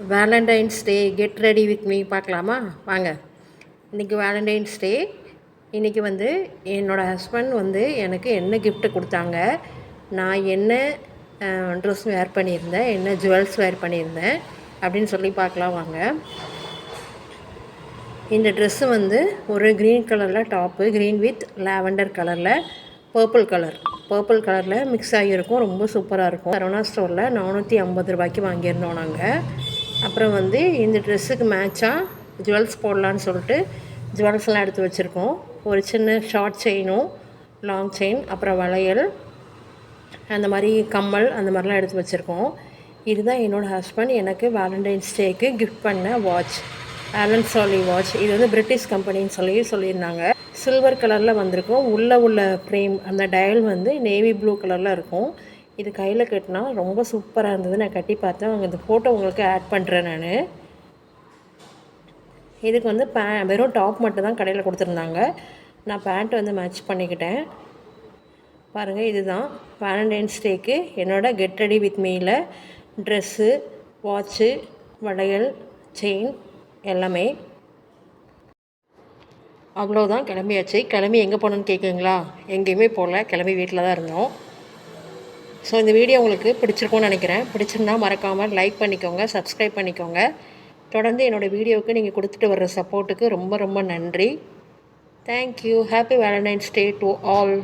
Valentine's day get ready with me பார்க்கலாமா வாங்க. இன்றைக்கி வேலண்டைன்ஸ் டே. இன்றைக்கி வந்து என்னோடய ஹஸ்பண்ட் வந்து எனக்கு என்ன கிஃப்ட்டு கொடுத்தாங்க, நான் என்ன ட்ரெஸ் வேர் பண்ணியிருந்தேன், என்ன ஜுவல்ஸ் வேர் பண்ணியிருந்தேன் அப்படின்னு சொல்லி பார்க்கலாம் வாங்க. இந்த ட்ரெஸ்ஸு வந்து ஒரு க்ரீன் கலரில் டாப்பு, க்ரீன் வித் லாவெண்டர் கலரில் பர்பிள் கலரில் மிக்ஸ் ஆகியிருக்கும். ரொம்ப சூப்பராக இருக்கும். சரவணா ஸ்டோரில் 450 ரூபாய்க்கு வாங்கியிருந்தோம் நாங்கள். அப்புறம் வந்து இந்த ட்ரெஸ்ஸுக்கு மேட்சாக ஜுவல்ஸ் போடலான்னு சொல்லிட்டு ஜுவல்ஸ்லாம் எடுத்து வச்சுருக்கோம். ஒரு சின்ன ஷார்ட் செயினும் லாங் செயின், அப்புறம் வளையல், அந்த மாதிரி கம்மல், அந்த மாதிரிலாம் எடுத்து வச்சுருக்கோம். இதுதான் என்னோடய ஹஸ்பண்ட் எனக்கு வேலண்டைன்ஸ் டேக்கு கிஃப்ட் பண்ண வாட்ச், ஆலன் சாலி வாட்ச். இது வந்து பிரிட்டிஷ் கம்பெனின்னு சொல்லியிருந்தாங்க. சில்வர் கலரில் வந்திருக்கும். உள்ளே உள்ள ஃப்ரேம் அந்த டயல் வந்து நேவி ப்ளூ கலரில் இருக்கும். இது கையில் கட்டினா ரொம்ப சூப்பராக இருந்தது. நான் கட்டி பார்த்தேன். அவங்க இந்த ஃபோட்டோ உங்களுக்கு ஆட் பண்ணுறேன் நான். இதுக்கு வந்து வெறும் டாப் மட்டும் தான் கடையில் கொடுத்துருந்தாங்க. நான் பேண்ட் வந்து மேட்ச் பண்ணிக்கிட்டேன். பாருங்கள், இதுதான் வேலண்டைன்ஸ் டேக்கு என்னோடய கெட் ரெடி வித் மீயில் ட்ரெஸ்ஸு, வாட்ச்சு, வளையல், செயின் எல்லாமே. அவ்வளோதான், கிளம்பியாச்சு. கிளம்பி எங்கே போனோன்னு கேட்குங்களா? எங்கேயுமே போகல, கிளம்பி வீட்டில் தான் இருந்தோம். ஸோ இந்த வீடியோ உங்களுக்கு பிடிச்சிருக்கும்னு நினைக்கிறேன். பிடிச்சிருந்தால் மறக்காமல் லைக் பண்ணிக்கோங்க, சப்ஸ்கிரைப் பண்ணிக்கோங்க. தொடர்ந்து என்னோடய வீடியோவுக்கு நீங்கள் கொடுத்துட்டு வர்ற சப்போர்ட்டுக்கு ரொம்ப ரொம்ப நன்றி. Thank you. Happy Valentine's day to all.